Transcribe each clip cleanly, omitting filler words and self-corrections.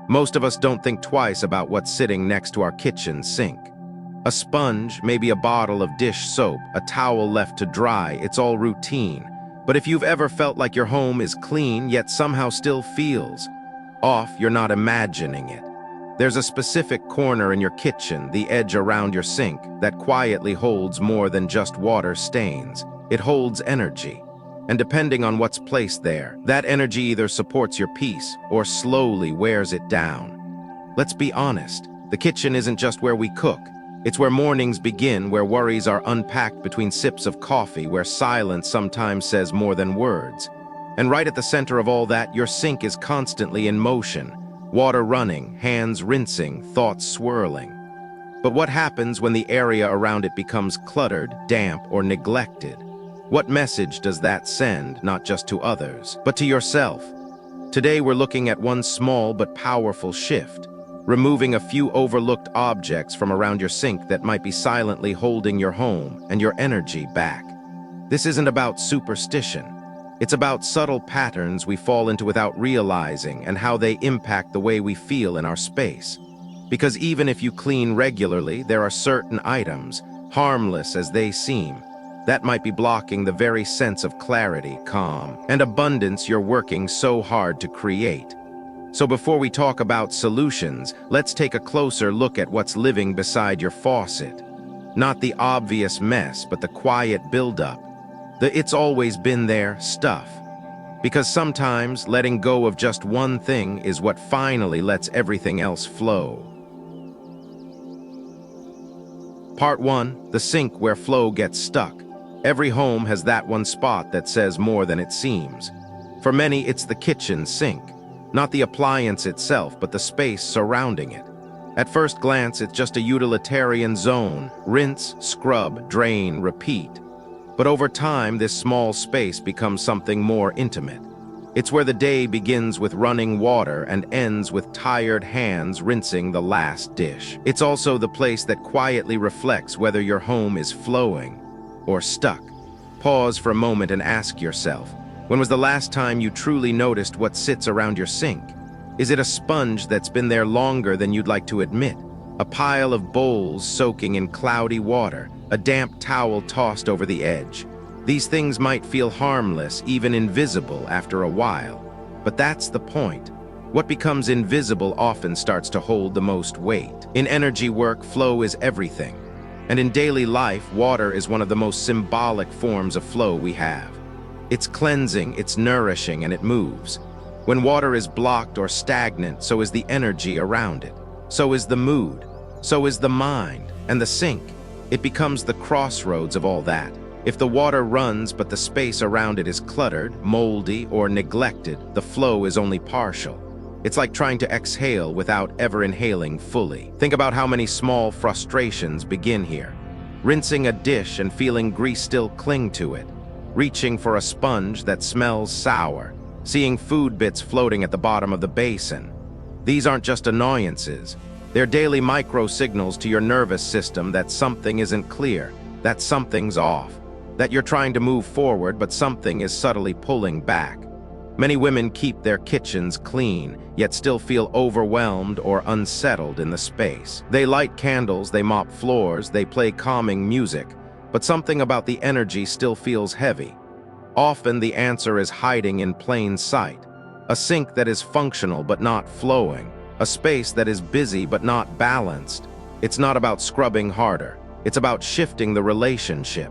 Most of us don't think twice about what's sitting next to our kitchen sink. A sponge, maybe a bottle of dish soap, a towel left to dry, it's all routine. But if you've ever felt like your home is clean yet somehow still feels off, you're not imagining it. There's a specific corner in your kitchen, the edge around your sink, that quietly holds more than just water stains. It holds energy. And depending on what's placed there, that energy either supports your peace or slowly wears it down. Let's be honest, the kitchen isn't just where we cook. It's where mornings begin, where worries are unpacked between sips of coffee, where silence sometimes says more than words. And right at the center of all that, your sink is constantly in motion. Water running, hands rinsing, thoughts swirling. But what happens when the area around it becomes cluttered, damp, or neglected? What message does that send, not just to others, but to yourself? Today we're looking at one small but powerful shift, removing a few overlooked objects from around your sink that might be silently holding your home and your energy back. This isn't about superstition. It's about subtle patterns we fall into without realizing and how they impact the way we feel in our space. Because even if you clean regularly, there are certain items, harmless as they seem, that might be blocking the very sense of clarity, calm, and abundance you're working so hard to create. So before we talk about solutions, let's take a closer look at what's living beside your faucet. Not the obvious mess, but the quiet buildup. The "it's always been there" stuff. Because sometimes letting go of just one thing is what finally lets everything else flow. Part 1, the sink where flow gets stuck. Every home has that one spot that says more than it seems. For many, it's the kitchen sink. Not the appliance itself, but the space surrounding it. At first glance, it's just a utilitarian zone. Rinse, scrub, drain, repeat. But over time, this small space becomes something more intimate. It's where the day begins with running water and ends with tired hands rinsing the last dish. It's also the place that quietly reflects whether your home is flowing or stuck. Pause for a moment and ask yourself, when was the last time you truly noticed what sits around your sink? Is it a sponge that's been there longer than you'd like to admit? A pile of bowls soaking in cloudy water? A damp towel tossed over the edge? These things might feel harmless, even invisible after a while. But that's the point. What becomes invisible often starts to hold the most weight. In energy work, flow is everything. And in daily life, water is one of the most symbolic forms of flow we have. It's cleansing, it's nourishing, and it moves. When water is blocked or stagnant, so is the energy around it. So is the mood. So is the mind. And the sink. It becomes the crossroads of all that. If the water runs but the space around it is cluttered, moldy, or neglected, the flow is only partial. It's like trying to exhale without ever inhaling fully. Think about how many small frustrations begin here. Rinsing a dish and feeling grease still cling to it. Reaching for a sponge that smells sour. Seeing food bits floating at the bottom of the basin. These aren't just annoyances. They're daily micro-signals to your nervous system that something isn't clear, that something's off, that you're trying to move forward but something is subtly pulling back. Many women keep their kitchens clean, yet still feel overwhelmed or unsettled in the space. They light candles, they mop floors, they play calming music, but something about the energy still feels heavy. Often the answer is hiding in plain sight. A sink that is functional but not flowing. A space that is busy but not balanced. It's not about scrubbing harder. It's about shifting the relationship.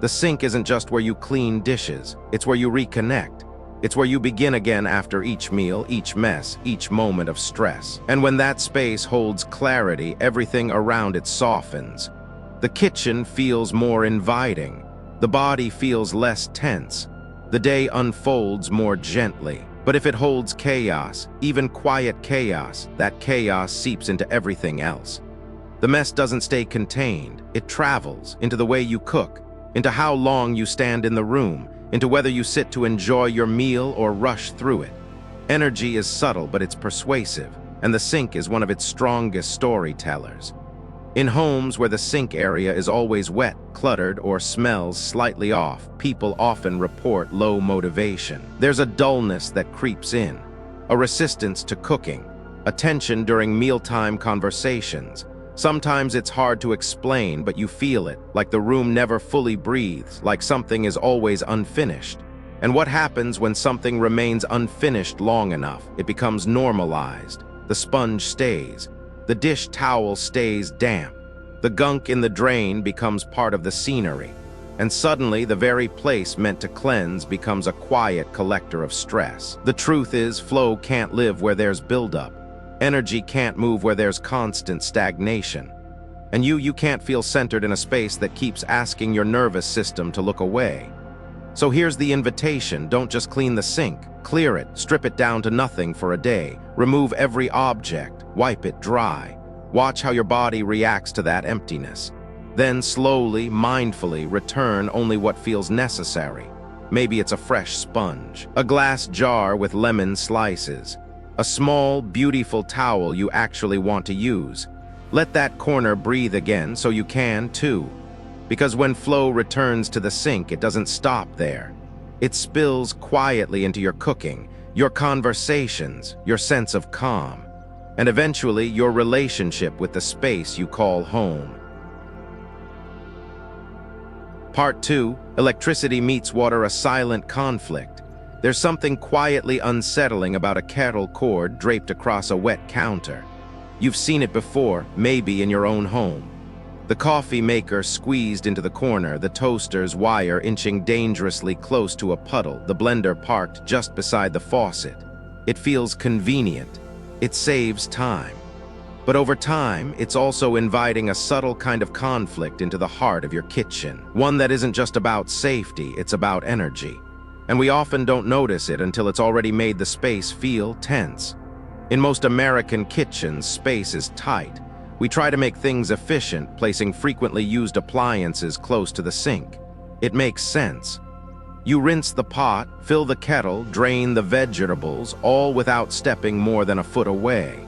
The sink isn't just where you clean dishes. It's where you reconnect. It's where you begin again after each meal, each mess, each moment of stress. And when that space holds clarity, everything around it softens. The kitchen feels more inviting. The body feels less tense. The day unfolds more gently. But if it holds chaos, even quiet chaos, that chaos seeps into everything else. The mess doesn't stay contained. It travels into the way you cook, into how long you stand in the room, into whether you sit to enjoy your meal or rush through it. Energy is subtle, but it's persuasive, and the sink is one of its strongest storytellers. In homes where the sink area is always wet, cluttered, or smells slightly off, people often report low motivation. There's a dullness that creeps in, a resistance to cooking, a tension during mealtime conversations. Sometimes it's hard to explain, but you feel it, like the room never fully breathes, like something is always unfinished. And what happens when something remains unfinished long enough? It becomes normalized. The sponge stays. The dish towel stays damp. The gunk in the drain becomes part of the scenery. And suddenly, the very place meant to cleanse becomes a quiet collector of stress. The truth is, flow can't live where there's buildup. Energy can't move where there's constant stagnation. And you can't feel centered in a space that keeps asking your nervous system to look away. So here's the invitation: don't just clean the sink. Clear it, strip it down to nothing for a day. Remove every object, wipe it dry. Watch how your body reacts to that emptiness. Then slowly, mindfully return only what feels necessary. Maybe it's a fresh sponge, a glass jar with lemon slices, a small, beautiful towel you actually want to use. Let that corner breathe again so you can too. Because when flow returns to the sink, it doesn't stop there. It spills quietly into your cooking, your conversations, your sense of calm, and eventually your relationship with the space you call home. Part 2, electricity meets water, a silent conflict. There's something quietly unsettling about a kettle cord draped across a wet counter. You've seen it before, maybe in your own home. The coffee maker squeezed into the corner, the toaster's wire inching dangerously close to a puddle, the blender parked just beside the faucet. It feels convenient. It saves time. But over time, it's also inviting a subtle kind of conflict into the heart of your kitchen. One that isn't just about safety, it's about energy. And we often don't notice it until it's already made the space feel tense. In most American kitchens, space is tight. We try to make things efficient, placing frequently used appliances close to the sink. It makes sense. You rinse the pot, fill the kettle, drain the vegetables, all without stepping more than a foot away.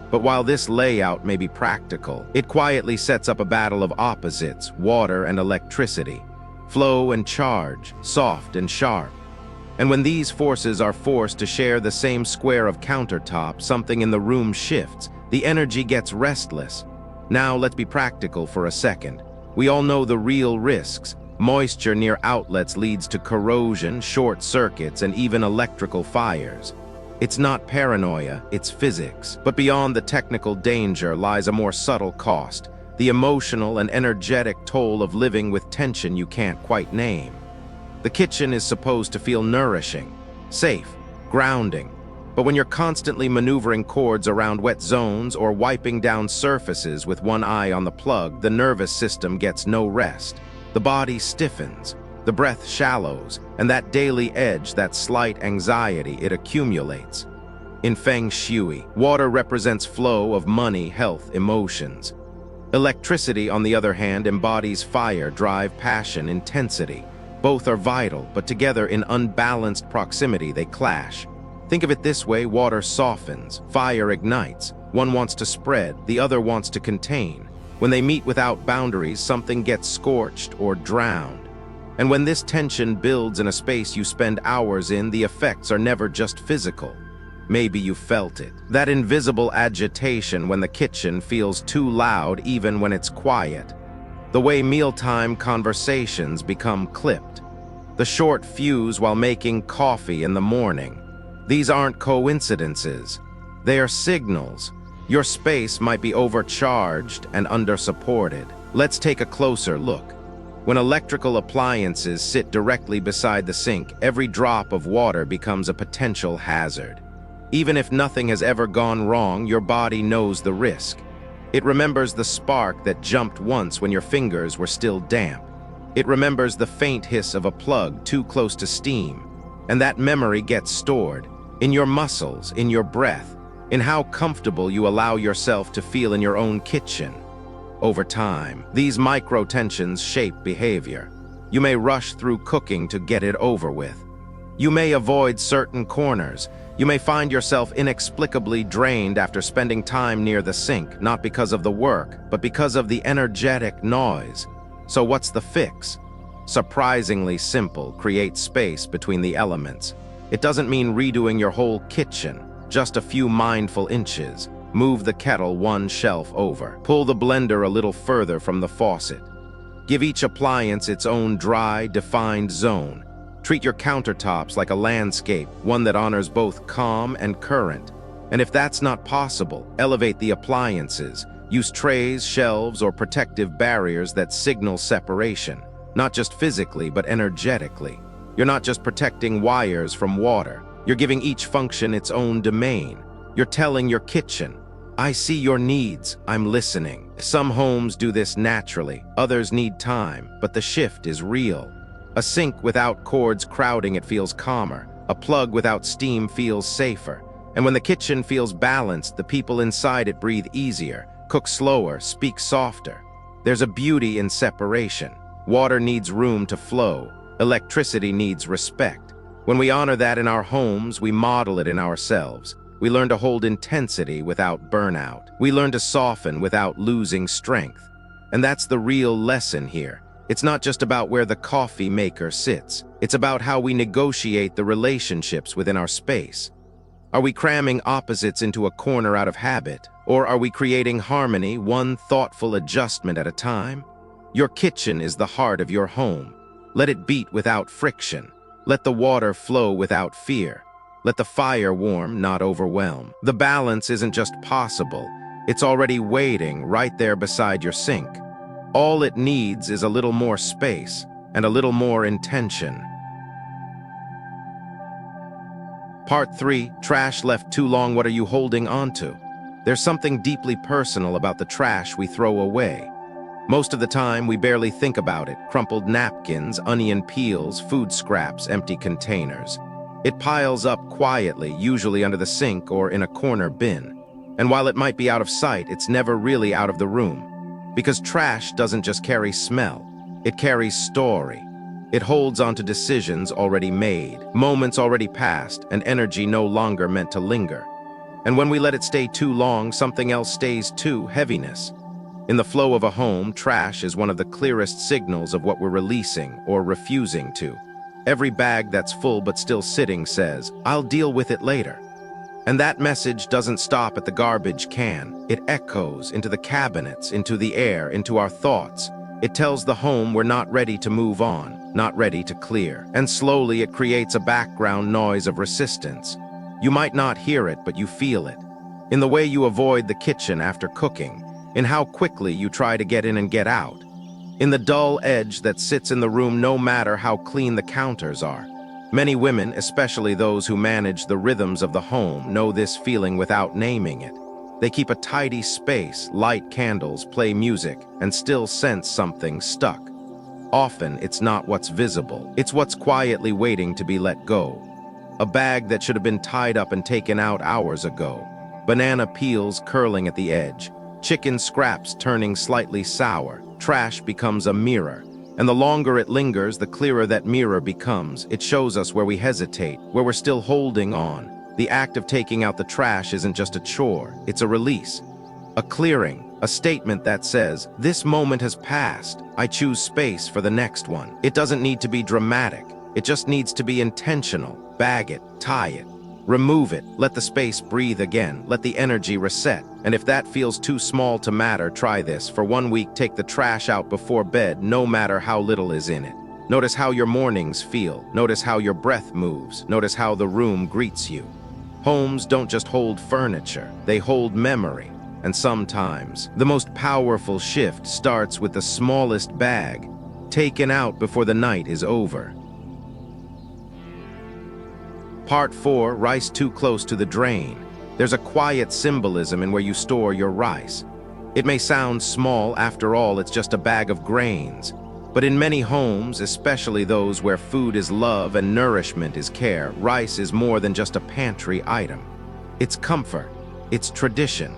But while this layout may be practical, it quietly sets up a battle of opposites: water and electricity, flow and charge, soft and sharp. And when these forces are forced to share the same square of countertop, something in the room shifts. The energy gets restless. Now let's be practical for a second. We all know the real risks. Moisture near outlets leads to corrosion, short circuits, and even electrical fires. It's not paranoia, it's physics. But beyond the technical danger lies a more subtle cost: the emotional and energetic toll of living with tension you can't quite name. The kitchen is supposed to feel nourishing, safe, grounding. But when you're constantly maneuvering cords around wet zones or wiping down surfaces with one eye on the plug, the nervous system gets no rest. The body stiffens, the breath shallows, and that daily edge, that slight anxiety, it accumulates. In Feng Shui, water represents flow of money, health, emotions. Electricity, on the other hand, embodies fire, drive, passion, intensity. Both are vital, but together in unbalanced proximity they clash. Think of it this way: water softens, fire ignites. One wants to spread, the other wants to contain. When they meet without boundaries, something gets scorched or drowned. And when this tension builds in a space you spend hours in, the effects are never just physical. Maybe you felt it. That invisible agitation when the kitchen feels too loud even when it's quiet. The way mealtime conversations become clipped. The short fuse while making coffee in the morning. These aren't coincidences. They are signals. Your space might be overcharged and undersupported. Let's take a closer look. When electrical appliances sit directly beside the sink, every drop of water becomes a potential hazard. Even if nothing has ever gone wrong, your body knows the risk. It remembers the spark that jumped once when your fingers were still damp. It remembers the faint hiss of a plug too close to steam. And that memory gets stored in your muscles, in your breath, in how comfortable you allow yourself to feel in your own kitchen. Over time, these micro-tensions shape behavior. You may rush through cooking to get it over with. You may avoid certain corners. You may find yourself inexplicably drained after spending time near the sink, not because of the work, but because of the energetic noise. So what's the fix? Surprisingly simple: create space between the elements. It doesn't mean redoing your whole kitchen. just a few mindful inches. Move the kettle one shelf over. Pull the blender a little further from the faucet. Give each appliance its own dry, defined zone. Treat your countertops like a landscape, one that honors both calm and current. And if that's not possible, elevate the appliances. Use trays, shelves, or protective barriers that signal separation, not just physically, but energetically. You're not just protecting wires from water. You're giving each function its own domain. You're telling your kitchen, I see your needs, I'm listening. Some homes do this naturally, others need time, but the shift is real. A sink without cords crowding it feels calmer. A plug without steam feels safer. And when the kitchen feels balanced, the people inside it breathe easier, cook slower, speak softer. There's a beauty in separation. Water needs room to flow. Electricity needs respect. When we honor that in our homes, we model it in ourselves. We learn to hold intensity without burnout. We learn to soften without losing strength. And that's the real lesson here. It's not just about where the coffee maker sits. It's about how we negotiate the relationships within our space. Are we cramming opposites into a corner out of habit? Or are we creating harmony, one thoughtful adjustment at a time? Your kitchen is the heart of your home. Let it beat without friction. Let the water flow without fear. Let the fire warm, not overwhelm. The balance isn't just possible. It's already waiting right there beside your sink. All it needs is a little more space and a little more intention. Part 3, trash left too long, what are you holding onto? There's something deeply personal about the trash we throw away. Most of the time, we barely think about it. Crumpled napkins, onion peels, food scraps, empty containers. It piles up quietly, usually under the sink or in a corner bin. And while it might be out of sight, it's never really out of the room. Because trash doesn't just carry smell, it carries story. It holds onto decisions already made, moments already passed, and energy no longer meant to linger. And when we let it stay too long, something else stays too, heaviness. In the flow of a home, trash is one of the clearest signals of what we're releasing or refusing to. Every bag that's full but still sitting says, I'll deal with it later. And that message doesn't stop at the garbage can. It echoes into the cabinets, into the air, into our thoughts. It tells the home we're not ready to move on, not ready to clear. And slowly it creates a background noise of resistance. You might not hear it, but you feel it. In the way you avoid the kitchen after cooking, in how quickly you try to get in and get out, in the dull edge that sits in the room no matter how clean the counters are. Many women, especially those who manage the rhythms of the home, know this feeling without naming it. They keep a tidy space, light candles, play music, and still sense something stuck. Often, it's not what's visible. It's what's quietly waiting to be let go. A bag that should have been tied up and taken out hours ago. Banana peels curling at the edge. Chicken scraps turning slightly sour. Trash becomes a mirror. And the longer it lingers, the clearer that mirror becomes. It shows us where we hesitate, where we're still holding on. The act of taking out the trash isn't just a chore, it's a release. A clearing, a statement that says, this moment has passed, I choose space for the next one. It doesn't need to be dramatic, it just needs to be intentional. Bag it, tie it, remove it, let the space breathe again, let the energy reset. And if that feels too small to matter, try this. For 1 week, take the trash out before bed, no matter how little is in it. Notice how your mornings feel. Notice how your breath moves. Notice how the room greets you. Homes don't just hold furniture, they hold memory. And sometimes, the most powerful shift starts with the smallest bag, taken out before the night is over. Part 4, rice too close to the drain. There's a quiet symbolism in where you store your rice. It may sound small, after all, it's just a bag of grains. But in many homes, especially those where food is love and nourishment is care, rice is more than just a pantry item. It's comfort, it's tradition.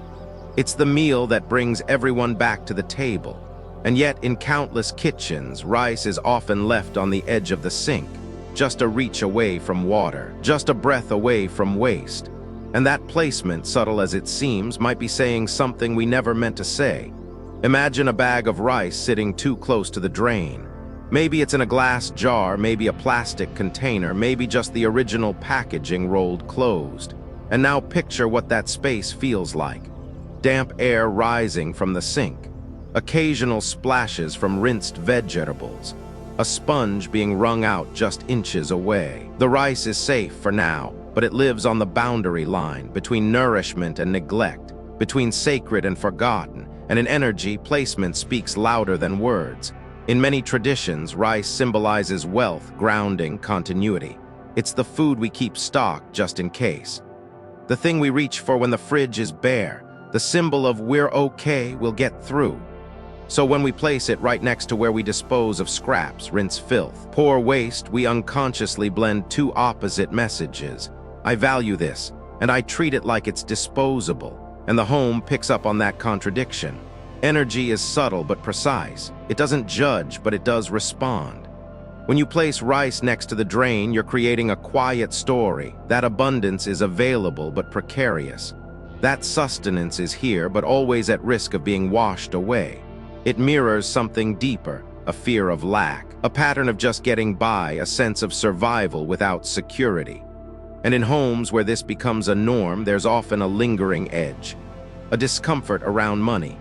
It's the meal that brings everyone back to the table. And yet, in countless kitchens, rice is often left on the edge of the sink, just a reach away from water, just a breath away from waste. And that placement, subtle as it seems, might be saying something we never meant to say. Imagine a bag of rice sitting too close to the drain. Maybe it's in a glass jar, maybe a plastic container, maybe just the original packaging rolled closed. And now picture what that space feels like. Damp air rising from the sink, occasional splashes from rinsed vegetables, a sponge being wrung out just inches away. The rice is safe for now, but it lives on the boundary line between nourishment and neglect, between sacred and forgotten, and in energy, placement speaks louder than words. In many traditions, rice symbolizes wealth, grounding, continuity. It's the food we keep stocked just in case. The thing we reach for when the fridge is bare, the symbol of we're okay, we'll get through. So when we place it right next to where we dispose of scraps, rinse filth, pour waste, we unconsciously blend two opposite messages. I value this, and I treat it like it's disposable, and the home picks up on that contradiction. Energy is subtle but precise. It doesn't judge, but it does respond. When you place rice next to the drain, you're creating a quiet story. That abundance is available but precarious. That sustenance is here, but always at risk of being washed away. It mirrors something deeper, a fear of lack, a pattern of just getting by, a sense of survival without security. And in homes where this becomes a norm, there's often a lingering edge, a discomfort around money,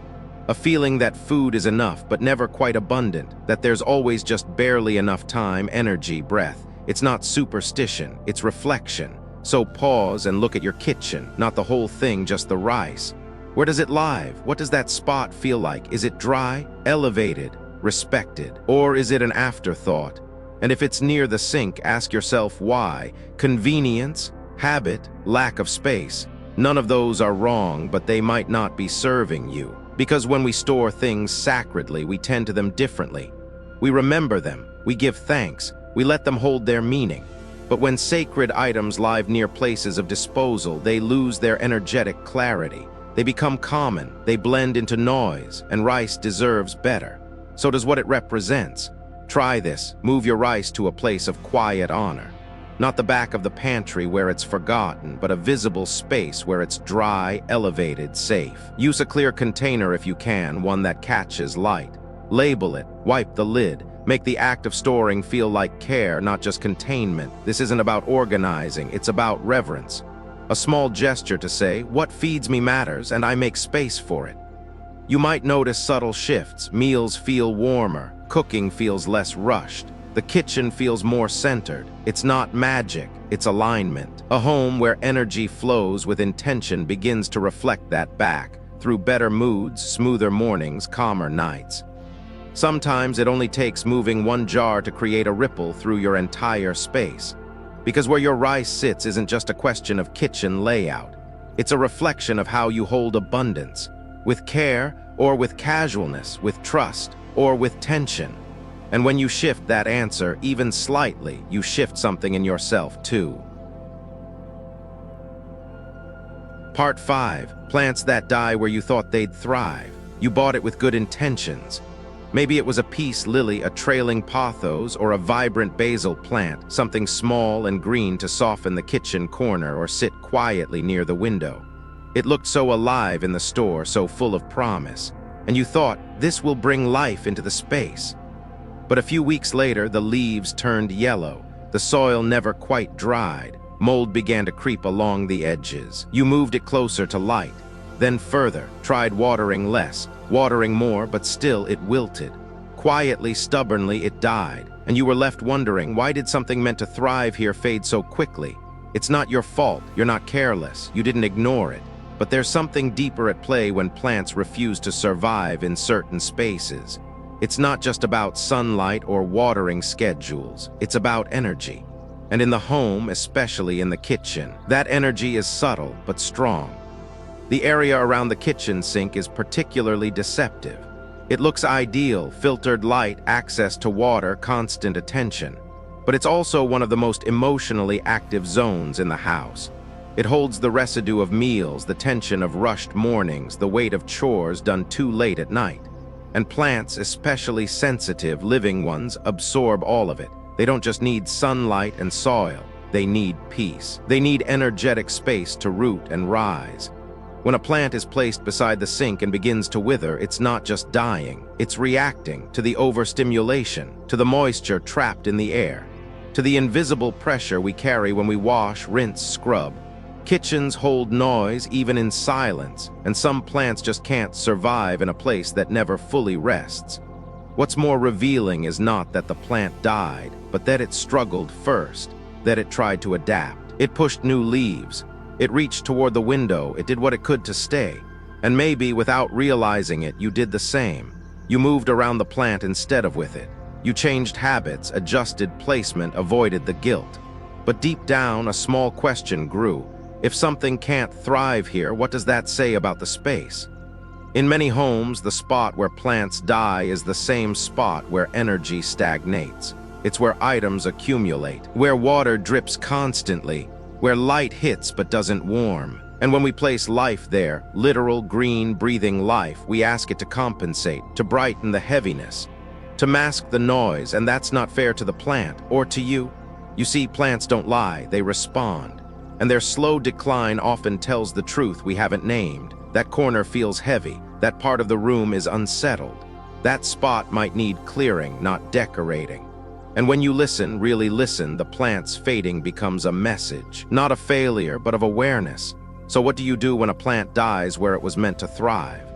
a feeling that food is enough but never quite abundant, that there's always just barely enough time, energy, breath. It's not superstition, it's reflection. So pause and look at your kitchen, not the whole thing, just the rice. Where does it live? What does that spot feel like? Is it dry, elevated, respected? Or is it an afterthought? And if it's near the sink, ask yourself why. Convenience, habit, lack of space. None of those are wrong, but they might not be serving you. Because when we store things sacredly, we tend to them differently. We remember them, we give thanks, we let them hold their meaning. But when sacred items lie near places of disposal, they lose their energetic clarity. They become common, they blend into noise, and rice deserves better. So does what it represents. Try this, move your rice to a place of quiet honor. Not the back of the pantry where it's forgotten, but a visible space where it's dry, elevated, safe. Use a clear container if you can, one that catches light. Label it, wipe the lid, make the act of storing feel like care, not just containment. This isn't about organizing, it's about reverence. A small gesture to say, what feeds me matters, and I make space for it. You might notice subtle shifts. Meals feel warmer, cooking feels less rushed. The kitchen feels more centered. It's not magic, it's alignment. A home where energy flows with intention begins to reflect that back, through better moods, smoother mornings, calmer nights. Sometimes it only takes moving one jar to create a ripple through your entire space. Because where your rice sits isn't just a question of kitchen layout. It's a reflection of how you hold abundance, with care or with casualness, with trust or with tension. And when you shift that answer, even slightly, you shift something in yourself too. Part 5. Plants that die where you thought they'd thrive. You bought it with good intentions. Maybe it was a peace lily, a trailing pothos, or a vibrant basil plant, something small and green to soften the kitchen corner or sit quietly near the window. It looked so alive in the store, so full of promise. And you thought, this will bring life into the space. But a few weeks later, the leaves turned yellow. The soil never quite dried. Mold began to creep along the edges. You moved it closer to light. Then further, tried watering less, watering more, but still it wilted. Quietly, stubbornly, it died. And you were left wondering, why did something meant to thrive here fade so quickly? It's not your fault. You're not careless. You didn't ignore it. But there's something deeper at play when plants refuse to survive in certain spaces. It's not just about sunlight or watering schedules. It's about energy. And in the home, especially in the kitchen, that energy is subtle but strong. The area around the kitchen sink is particularly deceptive. It looks ideal, filtered light, access to water, constant attention. But it's also one of the most emotionally active zones in the house. It holds the residue of meals, the tension of rushed mornings, the weight of chores done too late at night. And plants, especially sensitive, living ones, absorb all of it. They don't just need sunlight and soil. They need peace. They need energetic space to root and rise. When a plant is placed beside the sink and begins to wither, it's not just dying. It's reacting to the overstimulation, to the moisture trapped in the air, to the invisible pressure we carry when we wash, rinse, scrub. Kitchens hold noise even in silence, and some plants just can't survive in a place that never fully rests. What's more revealing is not that the plant died, but that it struggled first, that it tried to adapt. It pushed new leaves. It reached toward the window. It did what it could to stay. And maybe, without realizing it, you did the same. You moved around the plant instead of with it. You changed habits, adjusted placement, avoided the guilt. But deep down, a small question grew. If something can't thrive here, what does that say about the space? In many homes, the spot where plants die is the same spot where energy stagnates. It's where items accumulate, where water drips constantly, where light hits but doesn't warm. And when we place life there, literal green, breathing life, we ask it to compensate, to brighten the heaviness, to mask the noise, and that's not fair to the plant or to you. You see, plants don't lie, they respond. And their slow decline often tells the truth we haven't named. That corner feels heavy, that part of the room is unsettled. That spot might need clearing, not decorating. And when you listen, really listen, the plant's fading becomes a message, not a failure, but of awareness. So what do you do when a plant dies where it was meant to thrive?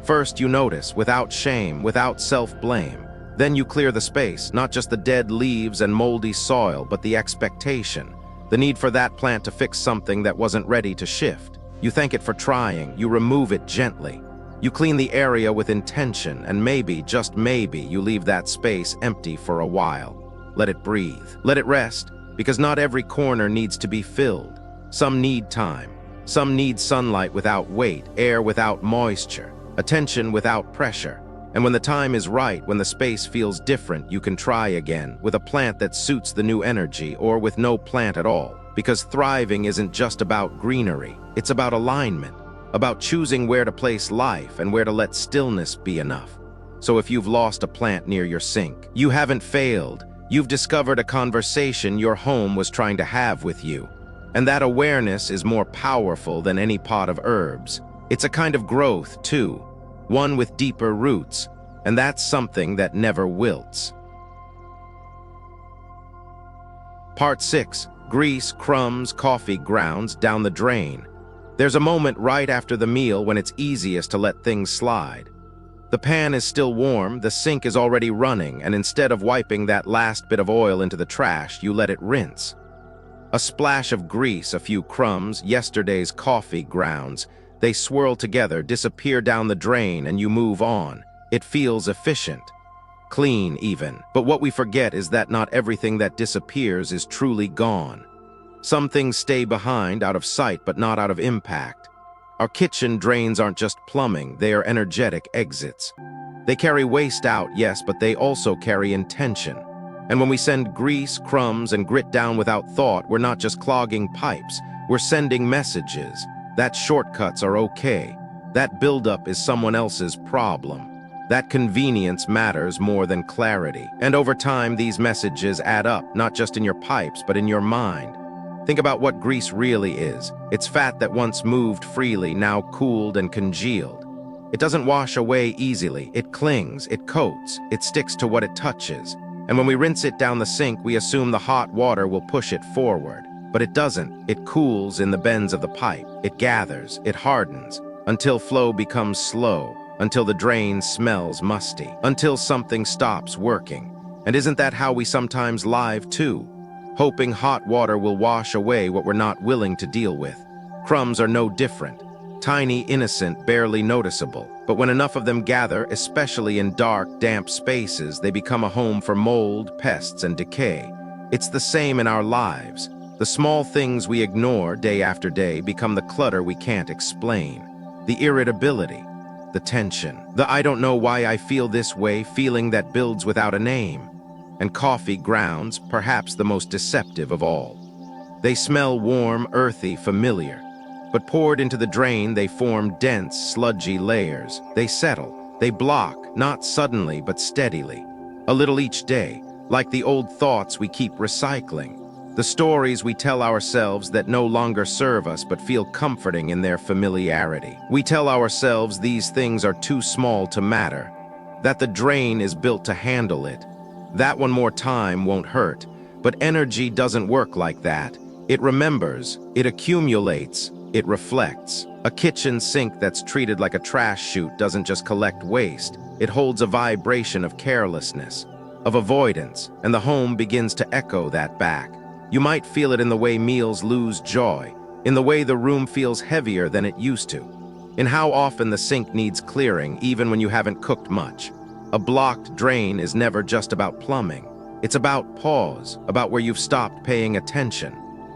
First, you notice, without shame, without self-blame. Then you clear the space, not just the dead leaves and moldy soil, but the expectation, the need for that plant to fix something that wasn't ready to shift. You thank it for trying, you remove it gently. You clean the area with intention, and maybe, just maybe, you leave that space empty for a while. Let it breathe. Let it rest, because not every corner needs to be filled. Some need time. Some need sunlight without weight, air without moisture, attention without pressure. And when the time is right, when the space feels different, you can try again, with a plant that suits the new energy, or with no plant at all. Because thriving isn't just about greenery, it's about alignment, about choosing where to place life and where to let stillness be enough. So if you've lost a plant near your sink, you haven't failed. You've discovered a conversation your home was trying to have with you. And that awareness is more powerful than any pot of herbs. It's a kind of growth, too, one with deeper roots, and that's something that never wilts. Part 6. Grease, crumbs, coffee grounds down the drain. There's a moment right after the meal when it's easiest to let things slide. The pan is still warm, the sink is already running, and instead of wiping that last bit of oil into the trash, you let it rinse. A splash of grease, a few crumbs, yesterday's coffee grounds. They swirl together, disappear down the drain, and you move on. It feels efficient. Clean, even. But what we forget is that not everything that disappears is truly gone. Some things stay behind, out of sight, but not out of impact. Our kitchen drains aren't just plumbing, they are energetic exits. They carry waste out, yes, but they also carry intention. And when we send grease, crumbs, and grit down without thought, we're not just clogging pipes, we're sending messages. That shortcuts are okay. That buildup is someone else's problem. That convenience matters more than clarity. And over time, these messages add up, not just in your pipes, but in your mind. Think about what grease really is. It's fat that once moved freely, now cooled and congealed. It doesn't wash away easily. It clings, it coats, it sticks to what it touches. And when we rinse it down the sink, we assume the hot water will push it forward. But it doesn't. It cools in the bends of the pipe. It gathers, it hardens, until flow becomes slow, until the drain smells musty, until something stops working. And isn't that how we sometimes live too? Hoping hot water will wash away what we're not willing to deal with. Crumbs are no different. Tiny, innocent, barely noticeable. But when enough of them gather, especially in dark, damp spaces, they become a home for mold, pests, and decay. It's the same in our lives. The small things we ignore day after day become the clutter we can't explain. The irritability, the tension, the I don't know why I feel this way feeling that builds without a name. And coffee grounds, perhaps the most deceptive of all. They smell warm, earthy, familiar. But poured into the drain, they form dense, sludgy layers. They settle, they block, not suddenly but steadily. A little each day, like the old thoughts we keep recycling. The stories we tell ourselves that no longer serve us but feel comforting in their familiarity. We tell ourselves these things are too small to matter, that the drain is built to handle it. That one more time won't hurt, but energy doesn't work like that. It remembers, it accumulates, it reflects. A kitchen sink that's treated like a trash chute doesn't just collect waste, it holds a vibration of carelessness, of avoidance, and the home begins to echo that back. You might feel it in the way meals lose joy, in the way the room feels heavier than it used to, in how often the sink needs clearing even when you haven't cooked much. A blocked drain is never just about plumbing. It's about pause, about where you've stopped paying attention,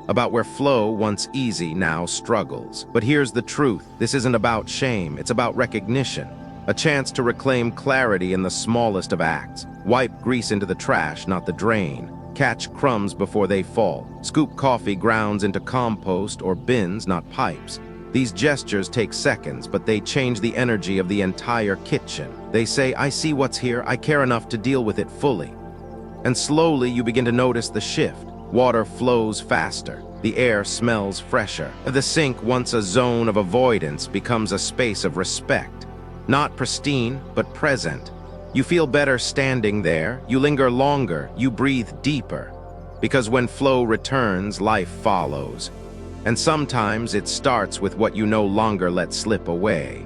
about where flow, once easy, now struggles. But here's the truth. This isn't about shame. It's about recognition. A chance to reclaim clarity in the smallest of acts. Wipe grease into the trash, not the drain. Catch crumbs before they fall. Scoop coffee grounds into compost or bins, not pipes. These gestures take seconds, but they change the energy of the entire kitchen. They say, I see what's here, I care enough to deal with it fully. And slowly you begin to notice the shift. Water flows faster. The air smells fresher. The sink, once a zone of avoidance, becomes a space of respect. Not pristine, but present. You feel better standing there, you linger longer, you breathe deeper. Because when flow returns, life follows. And sometimes it starts with what you no longer let slip away.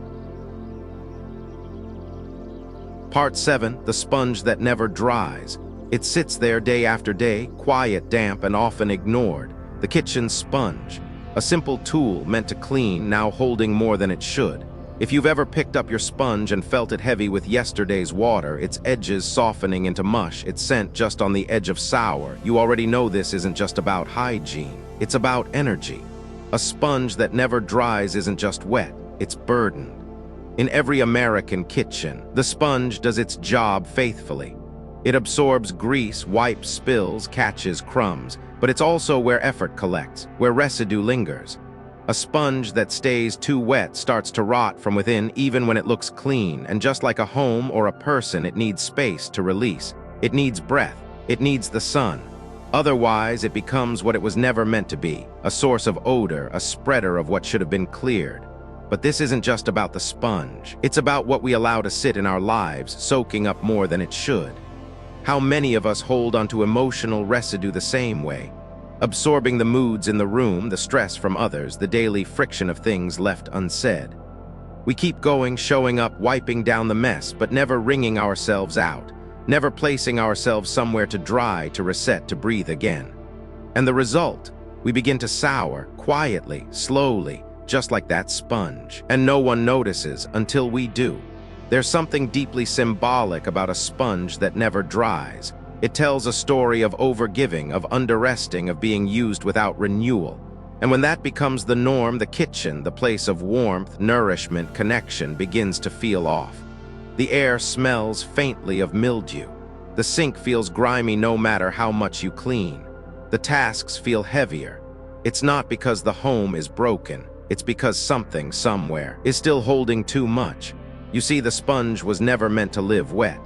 Part 7, the sponge that never dries. It sits there day after day, quiet, damp, and often ignored. The kitchen sponge, a simple tool meant to clean, now holding more than it should. If you've ever picked up your sponge and felt it heavy with yesterday's water, its edges softening into mush, its scent just on the edge of sour, you already know this isn't just about hygiene. It's about energy. A sponge that never dries isn't just wet, it's burdened. In every American kitchen, the sponge does its job faithfully. It absorbs grease, wipes spills, catches crumbs, but it's also where effort collects, where residue lingers. A sponge that stays too wet starts to rot from within even when it looks clean, and just like a home or a person, it needs space to release. It needs breath. It needs the sun. Otherwise, it becomes what it was never meant to be, a source of odor, a spreader of what should have been cleared. But this isn't just about the sponge. It's about what we allow to sit in our lives, soaking up more than it should. How many of us hold onto emotional residue the same way, absorbing the moods in the room, the stress from others, the daily friction of things left unsaid. We keep going, showing up, wiping down the mess, but never wringing ourselves out, never placing ourselves somewhere to dry, to reset, to breathe again. And the result? We begin to sour, quietly, slowly, just like that sponge. And no one notices until we do. There's something deeply symbolic about a sponge that never dries. It tells a story of overgiving, of underresting, of being used without renewal. And when that becomes the norm, the kitchen, the place of warmth, nourishment, connection, begins to feel off. The air smells faintly of mildew. The sink feels grimy no matter how much you clean. The tasks feel heavier. It's not because the home is broken. It's because something, somewhere, is still holding too much. You see, the sponge was never meant to live wet.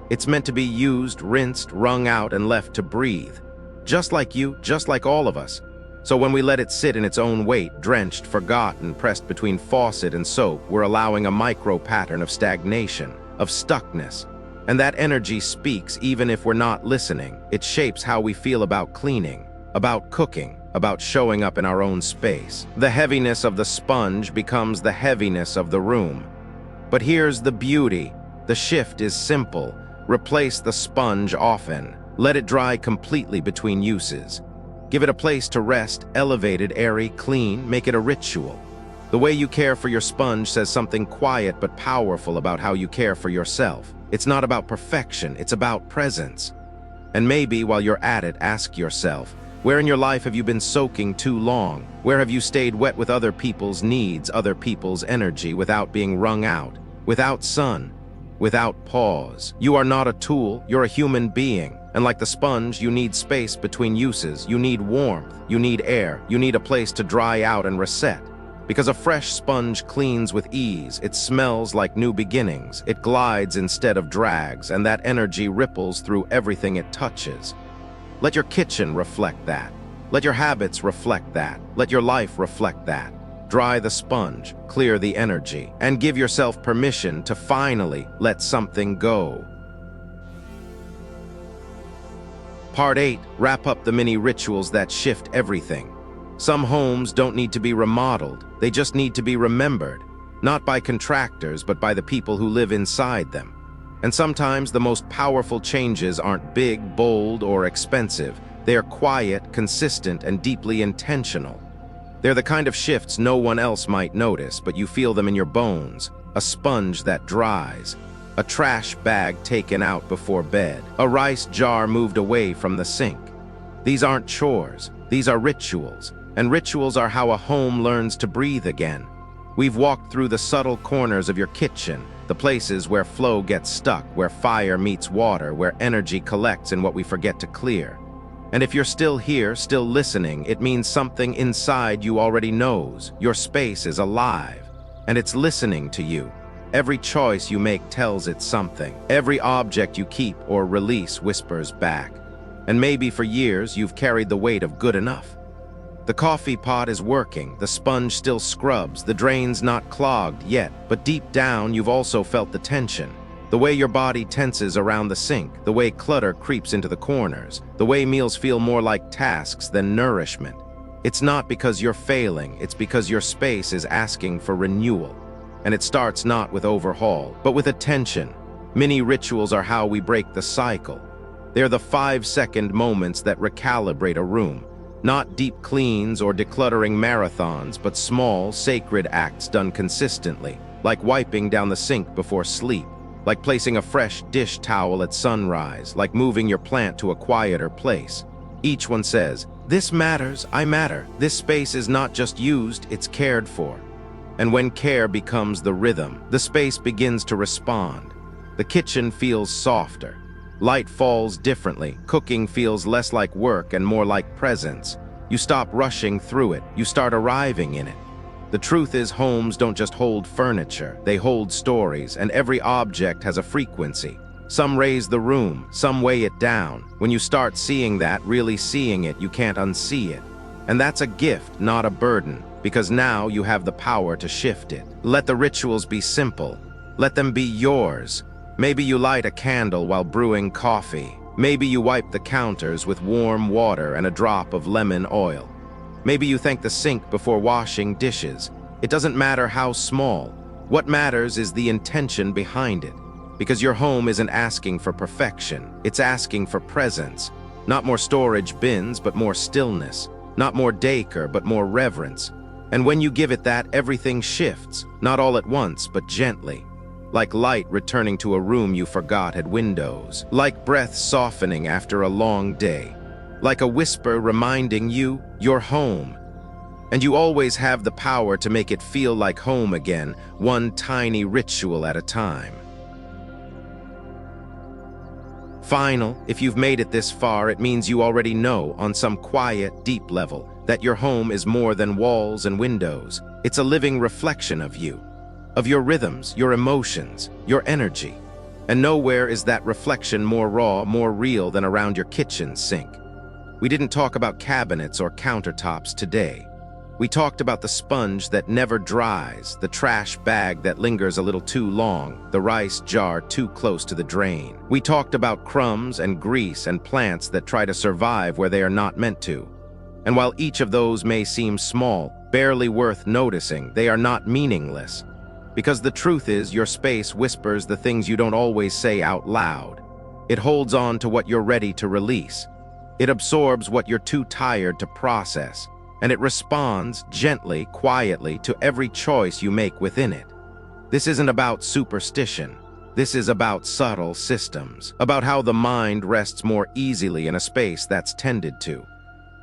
It's meant to be used, rinsed, wrung out, and left to breathe. Just like you, just like all of us. So when we let it sit in its own weight, drenched, forgotten, pressed between faucet and soap, we're allowing a micro-pattern of stagnation, of stuckness. And that energy speaks even if we're not listening. It shapes how we feel about cleaning, about cooking, about showing up in our own space. The heaviness of the sponge becomes the heaviness of the room. But here's the beauty. The shift is simple. Replace the sponge often. Let it dry completely between uses. Give it a place to rest, elevated, airy, clean, make it a ritual. The way you care for your sponge says something quiet but powerful about how you care for yourself. It's not about perfection, it's about presence. And maybe while you're at it, ask yourself, where in your life have you been soaking too long? Where have you stayed wet with other people's needs, other people's energy, without being wrung out, without sun, without pause? You are not a tool, you're a human being. And like the sponge, you need space between uses, you need warmth, you need air, you need a place to dry out and reset. Because a fresh sponge cleans with ease, it smells like new beginnings, it glides instead of drags, and that energy ripples through everything it touches. Let your kitchen reflect that. Let your habits reflect that. Let your life reflect that. Dry the sponge, clear the energy, and give yourself permission to finally let something go. Part 8, wrap up the mini rituals that shift everything. Some homes don't need to be remodeled, they just need to be remembered, not by contractors but by the people who live inside them. And sometimes the most powerful changes aren't big, bold, or expensive. They are quiet, consistent, and deeply intentional. They're the kind of shifts no one else might notice, but you feel them in your bones. A sponge that dries, a trash bag taken out before bed, a rice jar moved away from the sink. These aren't chores, these are rituals, and rituals are how a home learns to breathe again. We've walked through the subtle corners of your kitchen, the places where flow gets stuck, where fire meets water, where energy collects in what we forget to clear. And if you're still here, still listening, it means something inside you already knows. Your space is alive, and it's listening to you. Every choice you make tells it something. Every object you keep or release whispers back. And maybe for years you've carried the weight of good enough. The coffee pot is working, the sponge still scrubs, the drain's not clogged yet, but deep down you've also felt the tension. The way your body tenses around the sink, the way clutter creeps into the corners, the way meals feel more like tasks than nourishment. It's not because you're failing, it's because your space is asking for renewal. And it starts not with overhaul, but with attention. Mini rituals are how we break the cycle. They're the 5-second moments that recalibrate a room. Not deep cleans or decluttering marathons, but small, sacred acts done consistently, like wiping down the sink before sleep, like placing a fresh dish towel at sunrise, like moving your plant to a quieter place. Each one says, "This matters, I matter. This space is not just used, it's cared for." And when care becomes the rhythm, the space begins to respond. The kitchen feels softer. Light falls differently, cooking feels less like work and more like presence. You stop rushing through it, you start arriving in it. The truth is, homes don't just hold furniture, they hold stories, and every object has a frequency. Some raise the room, some weigh it down. When you start seeing that, really seeing it, you can't unsee it. And that's a gift, not a burden, because now you have the power to shift it. Let the rituals be simple. Let them be yours. Maybe you light a candle while brewing coffee. Maybe you wipe the counters with warm water and a drop of lemon oil. Maybe you thank the sink before washing dishes. It doesn't matter how small. What matters is the intention behind it. Because your home isn't asking for perfection. It's asking for presence. Not more storage bins, but more stillness. Not more decor, but more reverence. And when you give it that, everything shifts. Not all at once, but gently. Like light returning to a room you forgot had windows. Like breath softening after a long day. Like a whisper reminding you, you're home. And you always have the power to make it feel like home again, one tiny ritual at a time. Final, if you've made it this far, it means you already know, on some quiet, deep level, that your home is more than walls and windows. It's a living reflection of you. Of your rhythms, your emotions, your energy. And nowhere is that reflection more raw, more real than around your kitchen sink. We didn't talk about cabinets or countertops today. We talked about the sponge that never dries, the trash bag that lingers a little too long, the rice jar too close to the drain. We talked about crumbs and grease and plants that try to survive where they are not meant to. And while each of those may seem small, barely worth noticing, they are not meaningless. Because the truth is, your space whispers the things you don't always say out loud. It holds on to what you're ready to release. It absorbs what you're too tired to process. And it responds gently, quietly, to every choice you make within it. This isn't about superstition. This is about subtle systems. About how the mind rests more easily in a space that's tended to.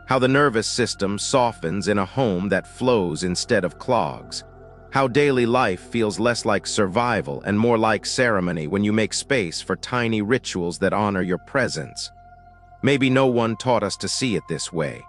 How the nervous system softens in a home that flows instead of clogs. How daily life feels less like survival and more like ceremony when you make space for tiny rituals that honor your presence. Maybe no one taught us to see it this way.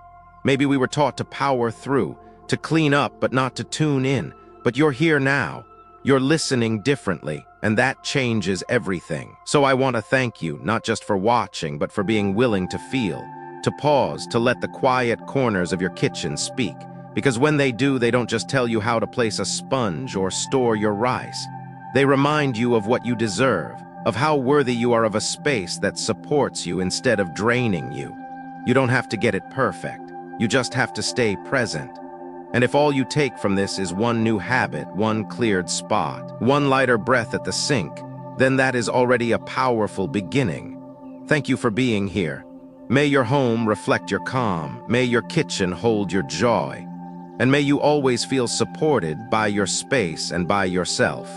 Maybe we were taught to power through, to clean up but not to tune in. But you're here now. You're listening differently, and that changes everything. So I want to thank you, not just for watching, but for being willing to feel, to pause, to let the quiet corners of your kitchen speak. Because when they do, they don't just tell you how to place a sponge or store your rice. They remind you of what you deserve, of how worthy you are of a space that supports you instead of draining you. You don't have to get it perfect. You just have to stay present. And if all you take from this is one new habit, one cleared spot, one lighter breath at the sink, then that is already a powerful beginning. Thank you for being here. May your home reflect your calm. May your kitchen hold your joy. And may you always feel supported by your space and by yourself.